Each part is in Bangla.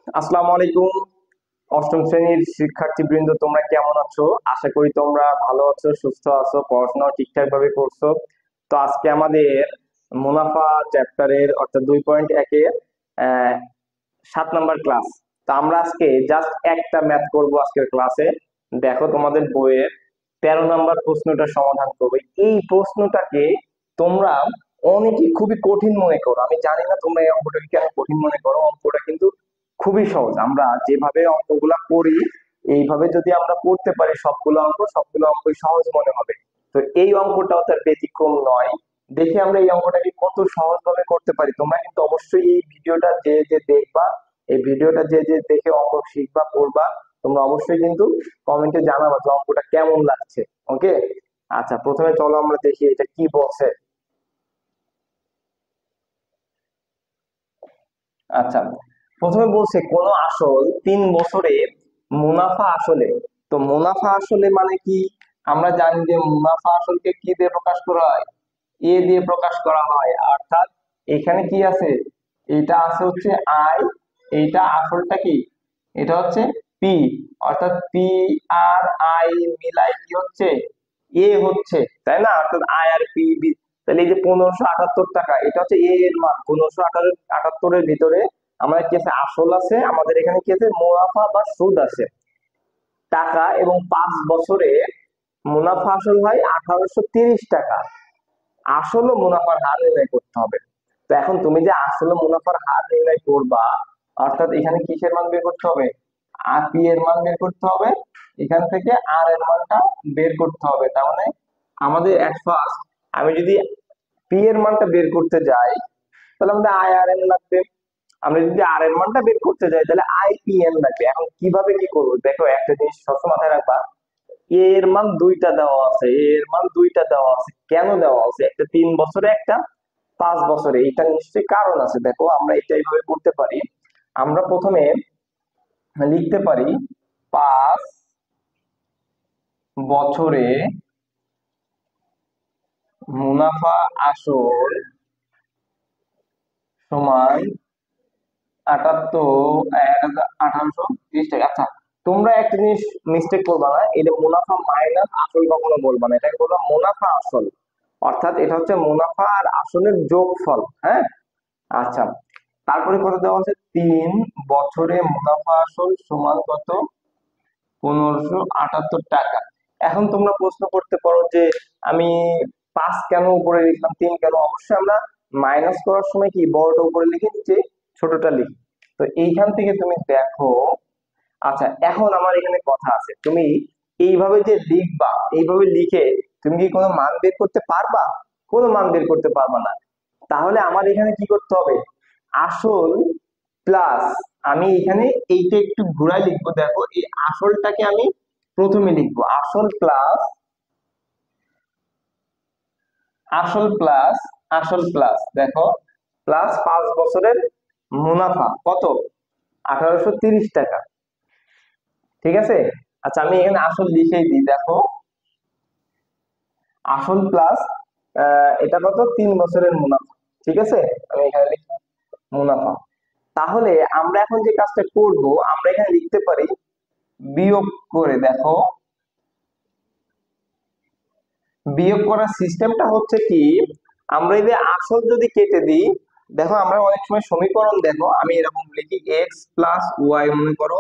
আসসালামু আলাইকুম। অষ্টম শ্রেণীর শিক্ষার্থীবৃন্দ, তোমরা কেমন আছো? আশা করি তোমরা ভালো আছো, সুস্থ আছো, পড়াশোনা ঠিকঠাক ভাবে করছো। তো আজকে আমাদের মুনাফা চ্যাপ্টারের অর্থাৎ 2.1 এর 7 নম্বর ক্লাস। তো আমরা আজকে জাস্ট একটা ম্যাথ করব আজকের ক্লাসে। দেখো, তোমাদের বইয়ের 13 নম্বর প্রশ্নটা সমাধান করবে। এই প্রশ্নটাকে তোমরা অনেকেই খুবই কঠিন মনে করো, আমি জানি না তোমরা এই অঙ্কটাকে কেন কঠিন মনে করো। অঙ্কটা কিন্তু খুবই সহজ। আমরা যেভাবে অঙ্কগুলা করি এইভাবে যদি আমরা করতে পারি সবগুলো অঙ্কই সহজ মনে হবে। তো এই অঙ্কটাও তার ব্যতিক্রম নয়। দেখে আমরা এই অঙ্কটাকে কত সহজভাবে করতে পারি। তোমরা কিন্তু অবশ্যই এই ভিডিওটা যে যে দেখবা, এই ভিডিওটা যে যে দেখে অঙ্ক শিখবা পড়বা, তোমরা অবশ্যই কিন্তু কমেন্টে জানাবা যে অঙ্কটা কেমন লাগছে। ওকে, আচ্ছা, প্রথমে চলো আমরা দেখি এটা কি বলছে। আচ্ছা, প্রথমে বলছে কোন আসল 3 বছরে মুনাফা আসলে। তো মুনাফা আসলে মানে কি? আমরা জানি যে মুনাফা আসলকে কি দিয়ে প্রকাশ করা হয়? এ দিয়ে প্রকাশ করা হয়। অর্থাৎ এখানে কি আছে? এটা আছে হচ্ছে আই, এইটা আসলটা কি? এটা হচ্ছে পি। অর্থাৎ পি আর আই মিলাই কি হচ্ছে? এ হচ্ছে, তাই না? অর্থাৎ আই আর পি। তাহলে এই যে 1578 টাকা, এটা হচ্ছে এ এর মান। 1578-এর ভিতরে আমাদের কি আছে? আসল আছে, আমাদের এখানে কি আছে? মুনাফা বা সুদ আছে, টাকা। এবং 5 বছরে মুনাফা আসল হয় 1830 টাকা। আসল ও মুনাফার হার নির্ণয় করতে হবে। তো এখন তুমি যে আসল ও মুনাফার হার নির্ণয় করবা, অর্থাৎ এখানে কিসের মান বের করতে হবে? আর পি এর মান বের করতে হবে, এখান থেকে আর এর মানটা বের করতে হবে। তার মানে আমাদের এট ফার্স্ট আমি যদি পি এর মানটা বের করতে যাই, তাহলে আমাদের আই আর এন লাগবে। আমরা যদি আর এর মানটা বের করতে যাই তাহলে আই পি এন লাগবে। এখন কিভাবে কি করবো দেখো, একটা জিনিস সবসময় মাথায় রাখবা। এ এর মান দুইটা দেওয়া আছে, এ এর মান দুইটা দেওয়া আছে। কেন দেওয়া আছে? একটা 3 বছরে, একটা 5 বছরে। এটা নিশ্চয়ই কারণ আছে। দেখো, আমরা এটা এইভাবে করতে পারি। আমরা প্রথমে লিখতে পারি 5 বছরে মুনাফা আসল সমান 1830 টাকা। আচ্ছা, তোমরা একটা জিনিস মিস্টেক করবা না, এটা মুনাফা মাইনাস আসল কখনো বলবা না, এটাকে বলবা মুনাফা আসল। অর্থাৎ এটা হচ্ছে মুনাফা আর আসলের যোগফল। হ্যাঁ, আচ্ছা। তারপরে কত দেওয়া আছে? 3 বছরে মুনাফা আসল সমান কত? 1578 টাকা। এখন তোমরা প্রশ্ন করতে পারো যে আমি 5 কেন উপরে লিখলাম, 3 কেন? অবশ্যই আমরা মাইনাস করার সময় কি বড়টা উপরে লিখে নিচে ছোটটা লিখি। তো এইখান থেকে তুমি দেখো। আচ্ছা, এখন আমার এখানে কথা আছে, তুমি এইভাবে যে লিখবা, এইভাবে লিখে তুমি কি কোনো মান বের করতে পারবা? কোনো মান বের করতে পারবা না। তাহলে আমার এখানে কি করতে হবে? আসল প্লাস, আমি এখানে এইটা একটু ঘুরাই লিখবো। দেখো, এই আসলটাকে আমি প্রথমে লিখবো, আসল প্লাস আসল প্লাস আসল প্লাস, দেখো, প্লাস 5 বছরের মুনাফা কত? 1830 টাকা। ঠিক আছে। আচ্ছা, আমি এখানে আসল লিখেই দিই। দেখো, আসল প্লাস এটা কত? 3 বছরের মুনাফা। ঠিক আছে, আমি এখানে লিখি মুনাফা। তাহলে আমরা এখন যে কাজটা করব, আমরা এখানে লিখতে পারি বিয়োগ করে। দেখো, বিয়োগ করার সিস্টেমটা হচ্ছে কি? আমরা এই যে আসল যদি কেটে দিই, দেখো আমরা অনেক সময় সমীকরণ, দেখো আমি এরকম লিখি এক্স প্লাস ওয়াই, মনে করো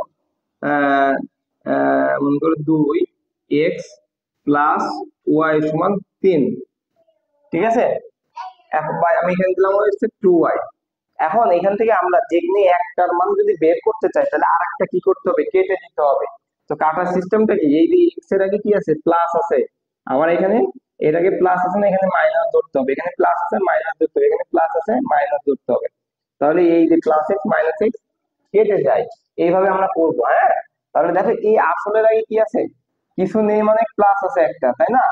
আহ, মনে করো 2 এক্স প্লাস ওয়াই সমান 3। ঠিক আছে, এখন ভাই আমি এখানে দিলাম হচ্ছে 2y। এখন এখান থেকে আমরা যেখানে একটার মান যদি বের করতে চাই তাহলে আর একটা কি করতে হবে? কেটে দিতে হবে। তো কাটার সিস্টেমটা কি? এই যে এক্স এর আগে কি আছে? প্লাস আছে। আমার এখানে এর আগে প্লাস আছে না, এখানে মাইনাস ধরতে হবে। এখানে প্লাস আছে, মাইনাস ধরতে হবে। এখানে প্লাস আছে, মাইনাস ধরতে হবে। তাহলে এই যে প্লাস এক্স মাইনাস এক্স কেটে যায়। এইভাবে আমরা করবো। হ্যাঁ, তাহলে দেখো এই আসলের আগে কি আছে? কিছু নেই, মানে প্লাস আছে একটা, তাই না?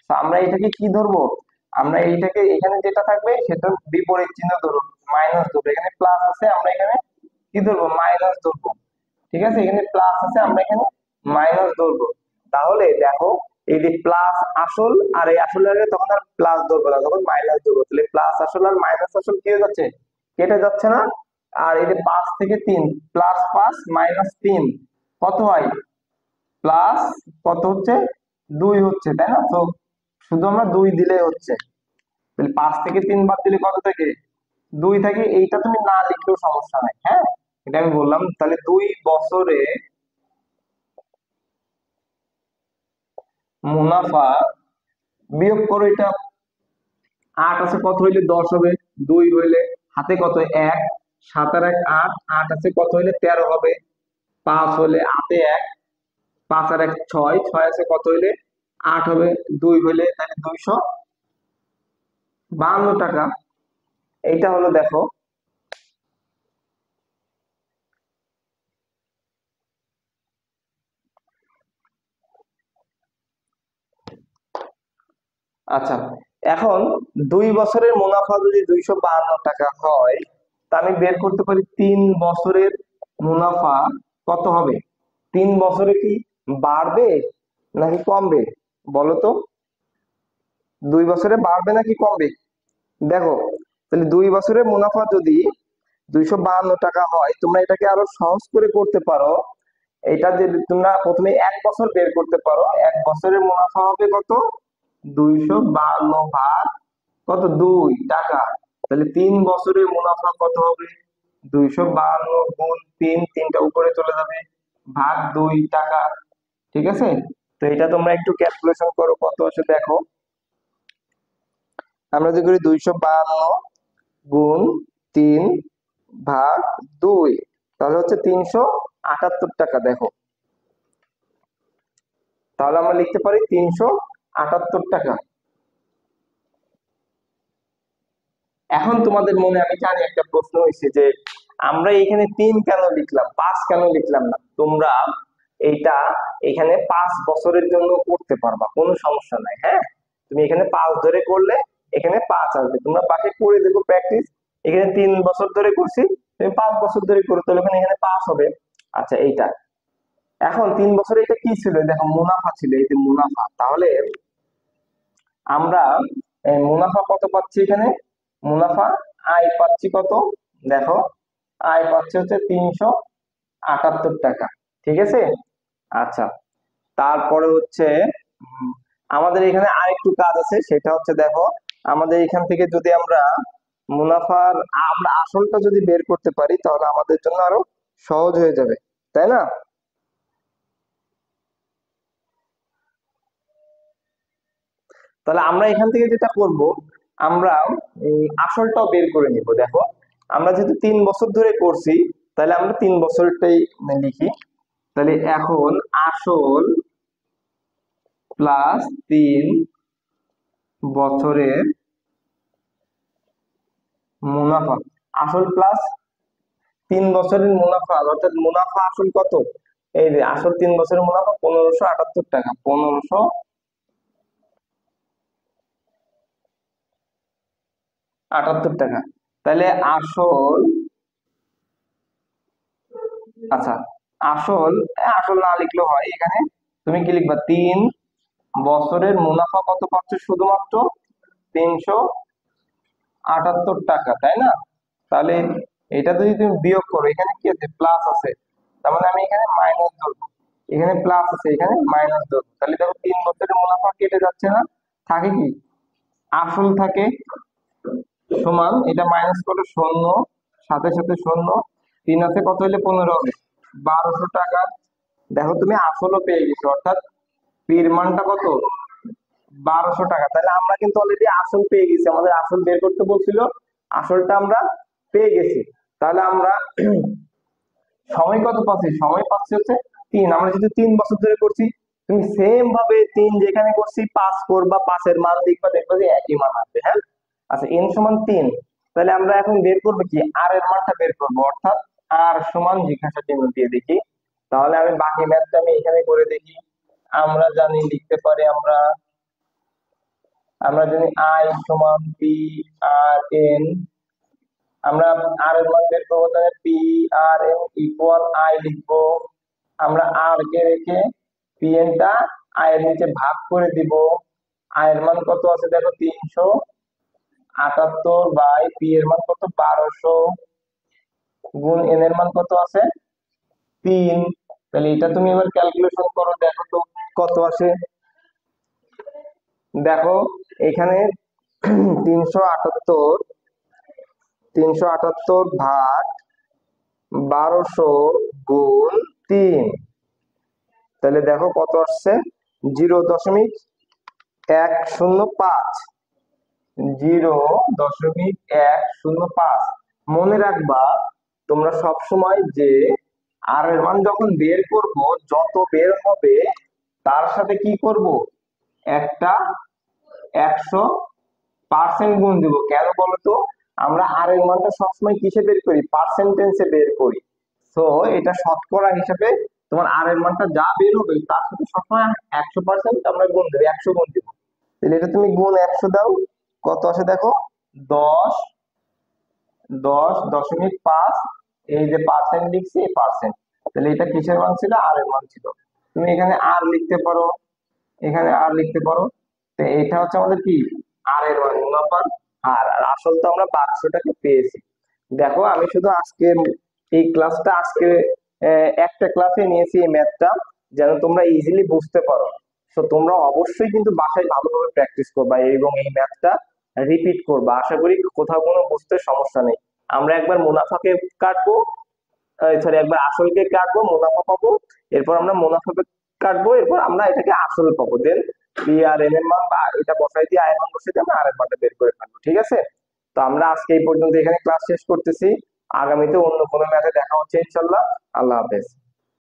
তো আমরা এটাকে কি ধরবো? আমরা এইটাকে, এখানে যেটা থাকবে সেটা বিপরীত চিহ্ন ধরবো, মাইনাস ধরবো। এখানে প্লাস আছে, আমরা এখানে কি ধরবো? মাইনাস ধরবো। ঠিক আছে, এখানে প্লাস আছে, আমরা এখানে মাইনাস ধরবো। তাহলে দেখো, এই যে প্লাস আসল আর এই আসলের আগে তখন আর প্লাস ধরবো না, তখন মাইনাস ধরবো। তাহলে প্লাস আসল আর মাইনাস আসল কি হয়ে যাচ্ছে? কেটে যাচ্ছে না? আর এই যে 5 থেকে 3, +5 - 3 কত হয়? প্লাস কত হচ্ছে? 2 হচ্ছে, তাই না? তো শুধু আমরা 2 দিলেই হচ্ছে। তাহলে 5 থেকে 3 বাদ দিলে কত থাকে? 2 থাকে। এইটা তুমি না লিখলেও সমস্যা নাই, হ্যাঁ, এটা আমি বললাম। তাহলে 2 বছরে মুনাফা বিয়োগ করো এটা। 8 আছে, কত হইলে 10 হবে? 2 হইলে হাতে কত? 1, 7 আর 1 8, 8 আছে কত হইলে 13 হবে? 5 হলে হাতে 1, 5 আর 1 6, 6 আছে কত হইলে 8 হবে? 2 হইলে, তাহলে 252 টাকা। এইটা হলো, দেখো। আচ্ছা, এখন 2 বছরের মুনাফা যদি 252 টাকা হয়, তা আমি বের করতে পারি 3 বছরের মুনাফা কত হবে। 3 বছরে কি বাড়বে নাকি কমবে? বলো তো, 2 বছরে বাড়বে নাকি কমবে? দেখো, তাহলে 2 বছরের মুনাফা যদি 252 টাকা হয়, তোমরা এটাকে আরো সহজ করে করতে পারো। এটা যে তোমরা প্রথমে 1 বছর বের করতে পারো, 1 বছরের মুনাফা হবে কত? 252 ভাগ কত? 2 টাকা। তাহলে 3 বছরের মুনাফা কত হবে? 252 গুণ 3, 3টা উপরে চলে যাবে, ভাগ 2 টাকা। ঠিক আছে? তো এটা তোমরা একটু ক্যালকুলেশন করো কত হচ্ছে, দেখো। আমরা যদি করি 252 গুণ 3 ভাগ 2, তাহলে হচ্ছে 378 টাকা। দেখো, তাহলে আমরা লিখতে পারি 378 টাকা। এখন তোমাদের মনে আমি জানি একটা প্রশ্ন হয়েছে যে আমরা এখানে 3 কেন লিখলাম, 5 কেন লিখলাম না? তোমরা এইটা এখানে 5 বছরের জন্য করতে পারবা, কোনো সমস্যা নাই, হ্যাঁ। তুমি এখানে 5 ধরে করলে এখানে 5 আসবে, তোমরা পাশে করে দেখো প্র্যাকটিস। এখানে 3 বছর ধরে করছি, তুমি 5 বছর ধরে করো, তাহলে এখানে 5 হবে। আচ্ছা, এইটা এখন 3 বছরে এটা কি ছিল? দেখো, মুনাফা ছিল, এই যে মুনাফা। তাহলে আমরা মুনাফা কত পাচ্ছি এখানে? মুনাফা আয় পাচ্ছি কত? দেখো, আয় পাচ্ছি হচ্ছে 378 টাকা। ঠিক আছে? আচ্ছা, তারপরে হচ্ছে উম, আমাদের এখানে আরেকটু কাজ আছে, সেটা হচ্ছে, দেখো, আমাদের এখান থেকে যদি আমরা মুনাফার আমরা আসলটা যদি বের করতে পারি, তাহলে আমাদের জন্য আরো সহজ হয়ে যাবে, তাই না? তাহলে আমরা এখান থেকে যেটা করব, আমরা আসলটাও বের করে নিব। দেখো, আমরা যেহেতু 3 বছর ধরে করছি, তাহলে আমরা 3 বছরটাই লিখি। তাহলে এখন আসল প্লাস 3 বছরের মুনাফা। আসল প্লাস 3 বছরের মুনাফা, অর্থাৎ মুনাফা আসল কত? এই যে আসল 3 বছরের মুনাফা 1578 টাকা, 1578 টাকা। তাহলে আসল, আচ্ছা, আসল আসল না লিখলেও হয়। এখানে তুমি কি লিখবা? 3 বছরের মুনাফা কত পাচ্ছ? শুধুমাত্র 378 টাকা, তাই না? তাহলে এটা যদি তুমি বিয়োগ করো, এখানে কি আছে? প্লাস আছে, তার মানে আমি এখানে মাইনাস ধরবো। এখানে প্লাস আছে, এখানে মাইনাস ধরবো। তাহলে দেখো, 3 বছরের মুনাফা কেটে যাচ্ছে না, থাকে কি? আসল থাকে, সমান এটা মাইনাস করো শূন্য, সাথে সাথে শূন্য, 3 আছে কত হলে 15 হবে? 1200 টাকা। দেখো, তুমি আসলও পেয়ে গেছো, অর্থাৎ পির মানটা কত? 1200 টাকা। তাহলে আমরা কিন্তু অলরেডি আসল পেয়ে গেছি, আমাদের আসল বের করতে বলছিল, আসলটা আমরা পেয়ে গেছি। তাহলে আমরা সময় কত পাচ্ছি? সময় পাচ্ছি হচ্ছে 3। আমরা যেহেতু 3 বছর ধরে করছি, তুমি সেম ভাবে 3 যেখানে করছি 5 করবা, 5-এর মান দেখবা, দেখবা যে একই মান আসবে, হ্যাঁ। আচ্ছা, n সমান 3। তাহলে আমরা এখন বের করবো কি? আর এর মানটা বের করবো, অর্থাৎ আর সমান জিজ্ঞাসা চিহ্ন দিয়ে দেখি। তাহলে আমি বাকি ম্যাথটা আমি এখানে করে দেখি। আমরা জানি লিখতে পারি, আমরা আমরা জানি আই সমান পি আর এন। আমরা আর এর মান বের করবো, তাহলে P R N equal I লিখবো। আমরা আর কে রেখে পি এন টা আই এর নিচে ভাগ করে দিব। আই এর মান কত আছে? দেখো, 378 বাই পি এর মান কত? 1200। গুণ এন এর মান কত আছে 3। তাহলে এটা তুমি এবার ক্যালকুলেশন করো, দেখো তো কত আসে। দেখো এখানে 378, 378 ভাগ 1200 গুণ 3, তাহলে দেখো কত আসছে 0.105, 0.105। মনে রাখবা তোমরা সব সময় যে আর এর মান যখন বের করব, যত বের হবে তার সাথে কি করব, একটা 100% গুণ দিব। কেন বলো তো, আমরা আর এর মানটা সবসময় কিসে বের করি, পার্সেন্টেজে বের করি। তো এটা শতকরা হিসাবে তোমার আর এর মানটা যা বের হবে তার সাথে সবসময় 100% আমরা গুণ দেবো, 100 গুণ দিব। তাহলে এটা তুমি গুণ 100 দাও, কত আসে দেখো 10, 10.5, এই যে পার্সেন্ট লিখছি এই পার্সেন্ট। তাহলে এটা কিসের মান ছিল, আর এর মান ছিল। তুমি এখানে আর লিখতে পারো, এখানে আর লিখতে পারো। তো এটা হচ্ছে আমাদের কি, আর এর মান, মুনাফার হার। আর আসল তো আমরা বাক্সটাকে পেয়েছি। দেখো আমি শুধু আজকে এই ক্লাসটা আজকে একটা ক্লাসে নিয়েছি এই ম্যাথটা, যেন তোমরা ইজিলি বুঝতে পারো। তো তোমরা অবশ্যই কিন্তু বাসায় ভালোভাবে প্র্যাকটিস করবা এবং এই ম্যাথটা রিপিট করবা। আশা করি কোথাও কোনো বুঝতে সমস্যা নেই। আমরা একবার মুনাফাকে কাটবো, সরি একবার আসলকে কাটবো, মুনাফা পাবো। এরপর আমরা মুনাফাকে কাটবো, এরপর আমরা এটাকে আসল পাবো। দেন পি আর এন এর মান বা এটা বসাই দিয়ে আয়ের মান বসাই দিয়ে আমরা আর এর মানটা বের করে ফেলবো, ঠিক আছে? তো আমরা আজকে এই পর্যন্ত এখানে ক্লাস শেষ করতেছি। আগামীতে অন্য কোনো ম্যাথে দেখা হচ্ছে ইনশাল্লাহ। আল্লাহ হাফেজ।